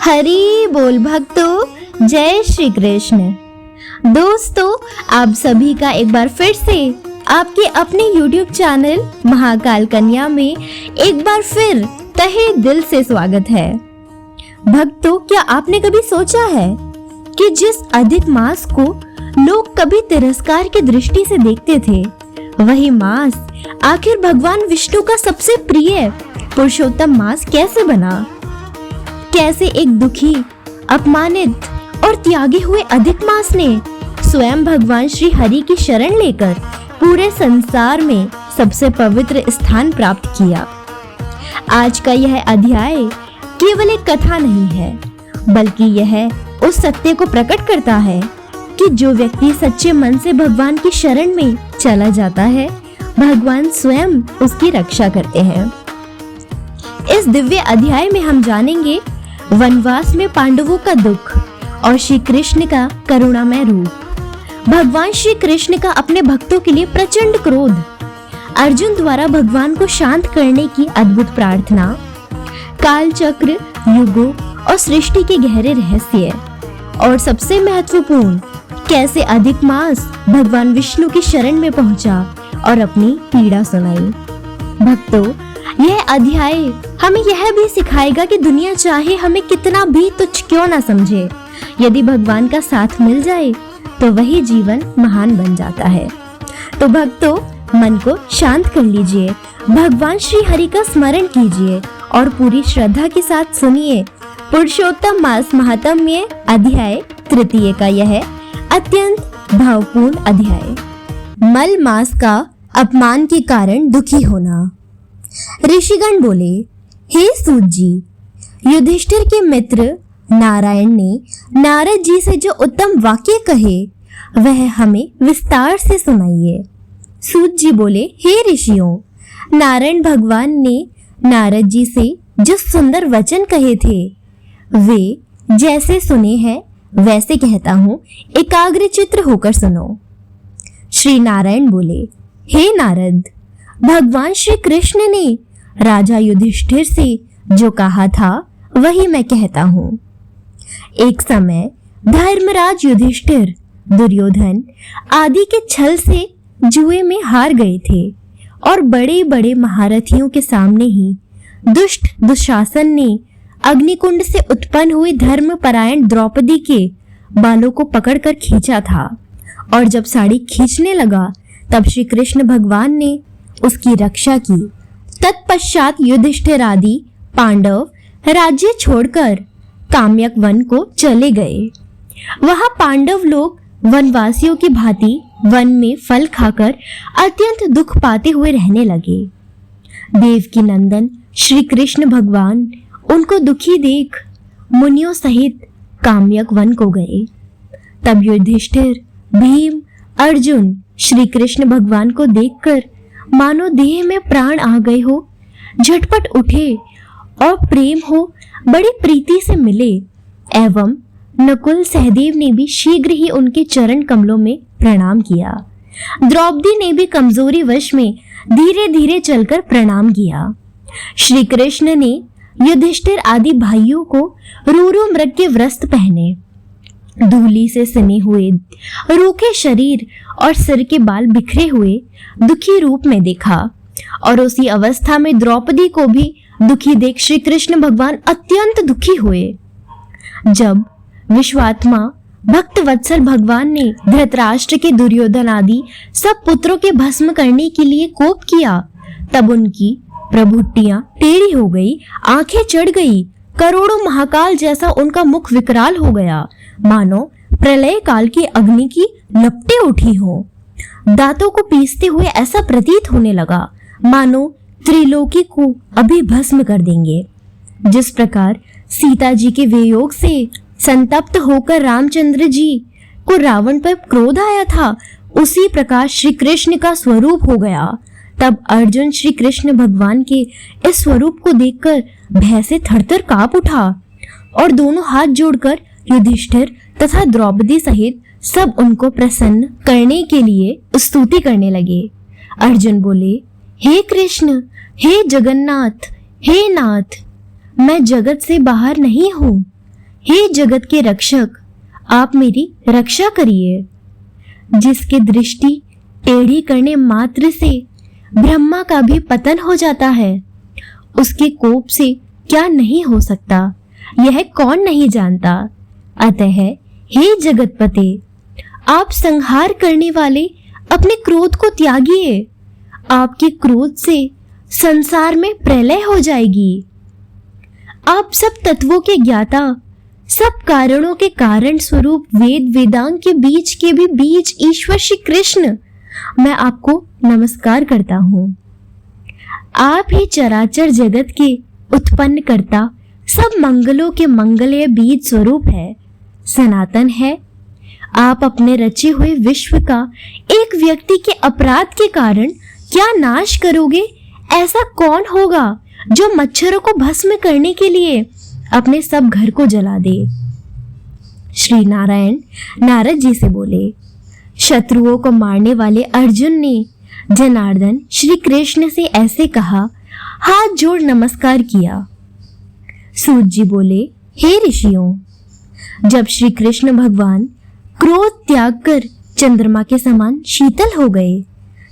हरि बोल भक्तों, जय श्री कृष्ण। दोस्तों, आप सभी का एक बार फिर से आपके अपने YouTube चैनल महाकाल कन्या में एक बार फिर तहे दिल से स्वागत है। भक्तों, क्या आपने कभी सोचा है कि जिस अधिक मास को लोग कभी तिरस्कार की दृष्टि से देखते थे, वही मास आखिर भगवान विष्णु का सबसे प्रिय पुरुषोत्तम मास कैसे बना? कैसे एक दुखी, अपमानित और त्यागी हुए अधिक मास ने स्वयं भगवान श्री हरि की शरण लेकर पूरे संसार में सबसे पवित्र स्थान प्राप्त किया। आज का यह अध्याय केवल एक कथा नहीं है, बल्कि यह उस सत्य को प्रकट करता है कि जो व्यक्ति सच्चे मन से भगवान की शरण में चला जाता है, भगवान स्वयं उसकी रक्षा करते हैं। इस दिव्य अध्याय में हम जानेंगे वनवास में पांडवों का दुख और श्री कृष्ण का करुणामय रूप, भगवान श्री कृष्ण का अपने भक्तों के लिए प्रचंड क्रोध, अर्जुन द्वारा भगवान को शांत करने की अद्भुत प्रार्थना, काल चक्र, युगों और सृष्टि के गहरे रहस्य, और सबसे महत्वपूर्ण, कैसे अधिक मास भगवान विष्णु की शरण में पहुंचा और अपनी पीड़ा सुनाई। भक्तों, यह अध्याय हमें यह भी सिखाएगा कि दुनिया चाहे हमें कितना भी तुच्छ क्यों ना समझे, यदि भगवान का साथ मिल जाए तो वही जीवन महान बन जाता है। तो भक्तों, मन को शांत कर लीजिए, भगवान श्री हरि का स्मरण कीजिए और पूरी श्रद्धा के साथ सुनिए पुरुषोत्तम मास महात्म्य अध्याय तृतीय का यह अत्यंत भावपूर्ण अध्याय। मल मास का अपमान के कारण दुखी होना। ऋषिगण बोले, हे सूत जी, युधिष्ठिर के मित्र नारायण ने नारद जी से जो उत्तम वाक्य कहे वह हमें विस्तार से सुनाइए। सूत जी बोले, हे ऋषियों, नारायण भगवान ने नारद जी से जो सुंदर वचन कहे थे वे जैसे सुने हैं वैसे कहता हूँ, एकाग्र चित्र होकर सुनो। श्री नारायण बोले, हे नारद, भगवान श्री कृष्ण ने राजा युधिष्ठिर से जो कहा था वही मैं कहता हूँ। एक समय धर्मराज युधिष्ठिर दुर्योधन आदि के छल से जुए में हार गए थे और बड़े बड़े महारथियों के सामने ही दुष्ट दुशासन ने अग्निकुंड से उत्पन्न हुई धर्मपरायण द्रौपदी के बालों को पकड़कर खींचा था, और जब साड़ी खींचने लगा तब श्री कृष्ण भगवान ने उसकी रक्षा की। तत्पश्चात युधिष्ठिर आदि पांडव राज्य छोड़कर काम्यक वन को चले गए। वहां पांडव लोग वनवासियों की भांति वन में फल खाकर अत्यंत दुख पाते हुए रहने लगे। देवकी नंदन श्री कृष्ण भगवान उनको दुखी देख मुनियों सहित काम्यक वन को गए। तब युधिष्ठिर, भीम, अर्जुन श्री कृष्ण भगवान को देखकर मानो देह में प्राण आ गए हो, झटपट उठे और प्रेम हो बड़ी प्रीति से मिले, एवं नकुल सहदेव ने भी शीघ्र ही उनके चरण कमलों में प्रणाम किया। द्रौपदी ने भी कमजोरी वश में धीरे धीरे चलकर प्रणाम किया। श्री कृष्ण ने युधिष्ठिर आदि भाइयों को रूरु मृग के वस्त्र पहने, धूली से सने हुए रूखे शरीर और सिर के बाल बिखरे हुए दुखी रूप में देखा, और उसी अवस्था में द्रौपदी को भी दुखी देख श्री कृष्ण भगवान अत्यंत दुखी हुए। जब विश्वात्मा भक्त वत्सल भगवान ने धृतराष्ट्र के दुर्योधन आदि सब पुत्रों के भस्म करने के लिए कोप किया, तब उनकी प्रभुटियां टेढ़ी हो गई, आंखें चढ़ गई, करोड़ों महाकाल जैसा उनका मुख विकराल हो गया, मानो प्रलय काल की अग्नि की लपटें उठी हो। दांतों को पीसते हुए ऐसा प्रतीत होने लगा मानो त्रिलोकी को अभी भस्म कर देंगे। जिस प्रकार सीता जी के वियोग से संतप्त होकर रामचंद्र जी को रावण पर क्रोध आया था, उसी प्रकार श्री कृष्ण का स्वरूप हो गया। तब अर्जुन श्री कृष्ण भगवान के इस स्वरूप को देखकर भय से थरथर कांप उठा और दोनों हाथ जोड़कर युधिष्ठिर तथा द्रौपदी सहित सब उनको प्रसन्न करने के लिए स्तुति करने लगे। अर्जुन बोले, हे कृष्ण, हे जगन्नाथ, हे नाथ, मैं जगत से बाहर नहीं हूँ, हे जगत के रक्षक, आप मेरी रक्षा करिए। जिसकी दृष्टि टेढ़ी करने मात्र से ब्रह्मा का भी पतन हो जाता है, उसके कोप से क्या नहीं हो सकता, यह कौन नहीं जानता। अतः हे जगतपते, आप संहार करने वाले अपने क्रोध को त्यागिए। आपके क्रोध से संसार में प्रलय हो जाएगी। आप सब तत्वों के ज्ञाता, सब कारणों के कारण स्वरूप, वेद वेदांग के बीच के भी बीच ईश्वर श्री कृष्ण, मैं आपको नमस्कार करता हूँ। आप ही चराचर जगत के उत्पन्न करता, सब मंगलों के मंगलय बीज स्वरूप है, सनातन है। आप अपने रचे हुए विश्व का एक व्यक्ति के अपराध के कारण क्या नाश करोगे? ऐसा कौन होगा जो मच्छरों को भस्म करने के लिए अपने सब घर को जला दे? श्री नारायण नारद जी से बोले। शत्रुओं को मारने वाले अर्जुन ने जनार्दन श्री कृष्ण से ऐसे कहा, हाथ जोड़ नमस्कार किया। सूत जी बोले, हे ऋषियों, जब श्री कृष्ण भगवान क्रोध त्याग कर चंद्रमा के समान शीतल हो गए,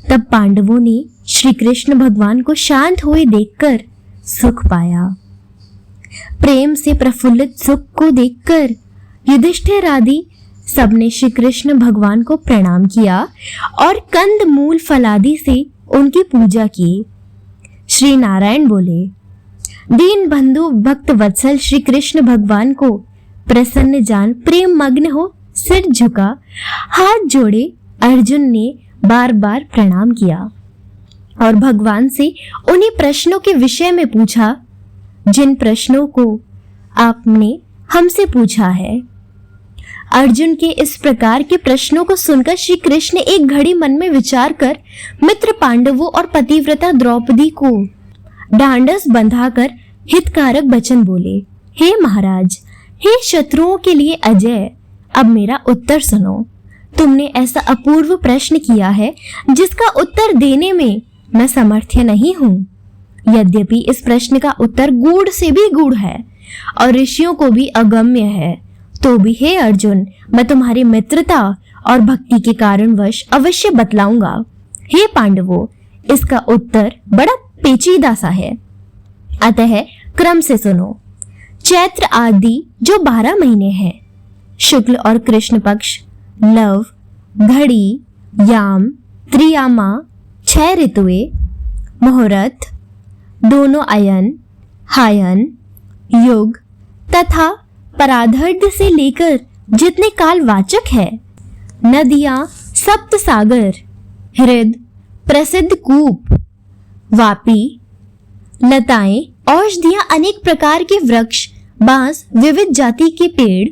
तब पांडवों ने श्री कृष्ण भगवान को शांत हुए देखकर सुख पाया। प्रेम से प्रफुल्लित सुख को देखकर युधिष्ठिर आदि सबने श्री कृष्ण भगवान को प्रणाम किया और कंद मूल फलादि से उनकी पूजा की। श्री नारायण बोले, दीन बंधु भक्त वत्सल श्री कृष्ण भगवान को प्रसन्न जान प्रेम मग्न हो सिर झुका, हाथ जोड़े अर्जुन ने बार बार प्रणाम किया और भगवान से उन्हीं प्रश्नों के विषय में पूछा जिन प्रश्नों को आपने हमसे पूछा है। अर्जुन के इस प्रकार के प्रश्नों को सुनकर श्री कृष्ण एक घड़ी मन में विचार कर मित्र पांडवों और पतिव्रता द्रौपदी को ढांढस बंधाकर हितकारक वचन बोले, हे महाराज, हे शत्रुओं के लिए अजय, अब मेरा उत्तर सुनो। तुमने ऐसा अपूर्व प्रश्न किया है जिसका उत्तर देने में मैं समर्थ नहीं हूँ। यद्यपि इस प्रश्न का उत्तर गूढ़ से भी गूढ़ है और ऋषियों को भी अगम्य है, तो भी हे अर्जुन, मैं तुम्हारी मित्रता और भक्ति के कारणवश अवश्य बतलाऊंगा। हे पांडवों, इसका उत्तर बड़ा पेचीदा सा है, अतः क्रम से सुनो। चैत्र आदि जो 12 महीने हैं, शुक्ल और कृष्ण पक्ष, लव, घड़ी, याम, त्रियामा, 6 ऋतुएं, मुहूर्त, दोनों अयन, हायन, युग तथा पराधर्ध से लेकर जितने काल वाचक है, नदियां, सप्त सागर, हृद, प्रसिद्ध कूप, वापी, लताएं, औषधियां, अनेक प्रकार के वृक्ष, बांस, विविध जाति के पेड़,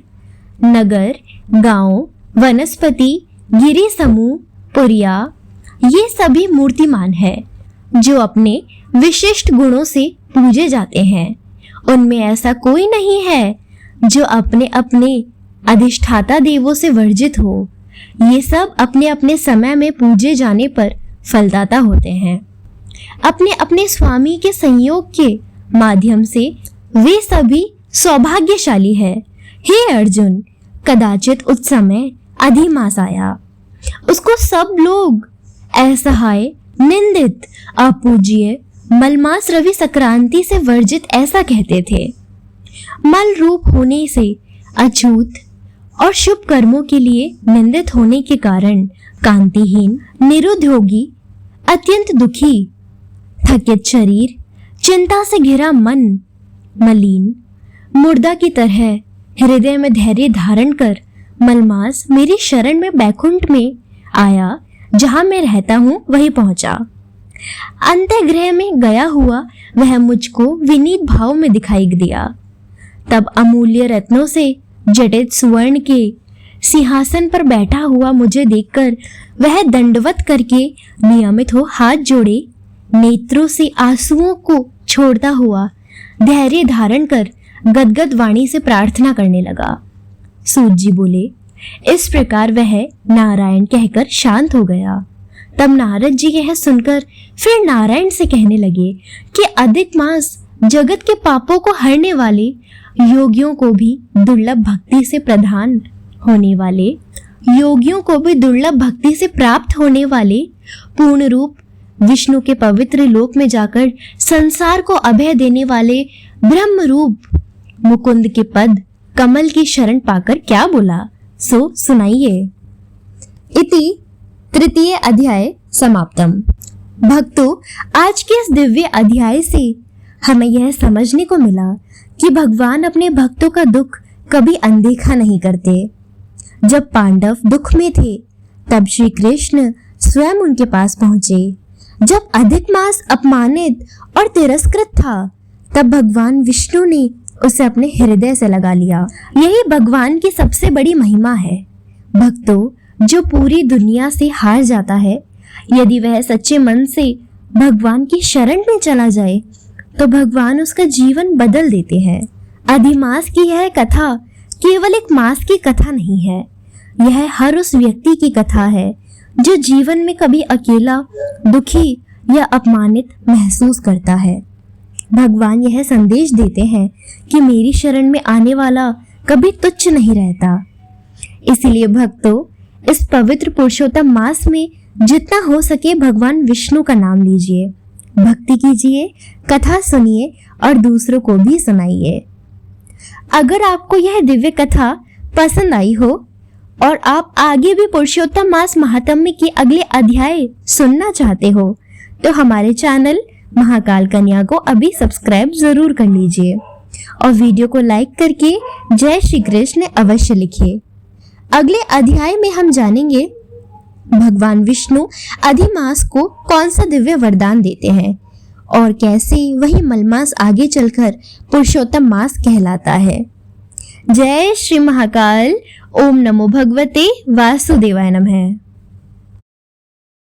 नगर, गांव, वनस्पति, गिरी समूह, पुरिया, ये सभी मूर्तिमान है जो अपने विशिष्ट गुणों से पूजे जाते हैं। उनमें ऐसा कोई नहीं है जो अपने अपने अधिष्ठाता देवों से वर्जित हो। ये सब अपने अपने समय में पूजे जाने पर फलदाता होते हैं। अपने अपने स्वामी के संयोग के माध्यम से वे सभी सौभाग्यशाली है। हे अर्जुन, कदाचित उस समय अधिमास आया, उसको सब लोग असहाय, निंदित, अपूज्य, मलमास रवि संक्रांति से वर्जित ऐसा कहते थे। मल रूप होने से अछूत और शुभ कर्मों के लिए निंदित होने के कारण कांतिहीन, निरुद्योगी, अत्यंत दुखी, थकित शरीर, चिंता से घिरा मन, मलिन, मुर्दा की तरह हृदय में धैर्य धारण कर मलमास मेरी शरण में बैकुंठ में आया, जहां मैं रहता हूं वहीं पहुंचा। अंतःगृह में गया हुआ वह मुझको विनीत भाव में दिखाई दिया। तब अमूल्य रत्नों से जटित सुवर्ण के सिंहासन पर बैठा हुआ मुझे देखकर वह दंडवत करके नियमित हो हाथ जोड़े नेत्रों से आंसुओं को छोड़ता हुआ धैर्य धारण कर गदगद वाणी से प्रार्थना करने लगा। सूत जी बोले, इस प्रकार वह नारायण कहकर शांत हो गया। तब नारद जी यह सुनकर फिर नारायण से कहने लगे कि अधिक मास जगत के पापों को हरने वाले योगियों को भी दुर्लभ भक्ति से प्रदान होने वाले, योगियों को भी दुर्लभ भक्ति से प्राप्त होने वाले पूर्ण रूप विष्णु के पवित्र लोक में जाकर संसार को अभय देने वाले ब्रह्म रूप मुकुंद के पद कमल की शरण पाकर क्या बोला, सो सुनाइए। इति तृतीय अध्याय समाप्तम। भक्तों, आज के इस दिव्य अध्याय से हमें यह समझने को मिला कि भगवान अपने भक्तों का दुख कभी अनदेखा नहीं करते। जब पांडव दुख में थे तब श्री कृष्ण स्वयं उनके पास पहुंचे। जब अधिक मास अपमानित और तिरस्कृत था तब भगवान विष्णु ने उसे अपने हृदय से लगा लिया। यही भगवान की सबसे बड़ी महिमा है। भक्तों, जो पूरी दुनिया से हार जाता है, यदि वह सच्चे मन से भगवान की शरण में चला जाए तो भगवान उसका जीवन बदल देते हैं। अधिमास की यह कथा केवल एक मास की कथा नहीं है, यह हर उस व्यक्ति की कथा है जो जीवन में कभी अकेला, दुखी या अपमानित महसूस करता है। भगवान यह संदेश देते हैं कि मेरी शरण में आने वाला कभी तुच्छ नहीं रहता। इसीलिए भक्तों, इस पवित्र पुरुषोत्तम मास में जितना हो सके भगवान विष्णु का नाम लीजिए, भक्ति कीजिए, कथा सुनिए और दूसरों को भी सुनाइए। अगर आपको यह दिव्य कथा पसंद आई हो और आप आगे भी पुरुषोत्तम मास महात्म्य के अगले अध्याय सुनना चाहते हो तो हमारे चैनल महाकाल कन्या को अभी सब्सक्राइब जरूर कर लीजिए और वीडियो को लाइक करके जय श्री कृष्ण अवश्य लिखिए। अगले अध्याय में हम जानेंगे भगवान विष्णु अधिमास को कौन सा दिव्य वरदान देते हैं और कैसे वही मलमास आगे चलकर पुरुषोत्तम मास कहलाता है। जय श्री महाकाल। ओम नमो भगवते वासुदेवाय नमः।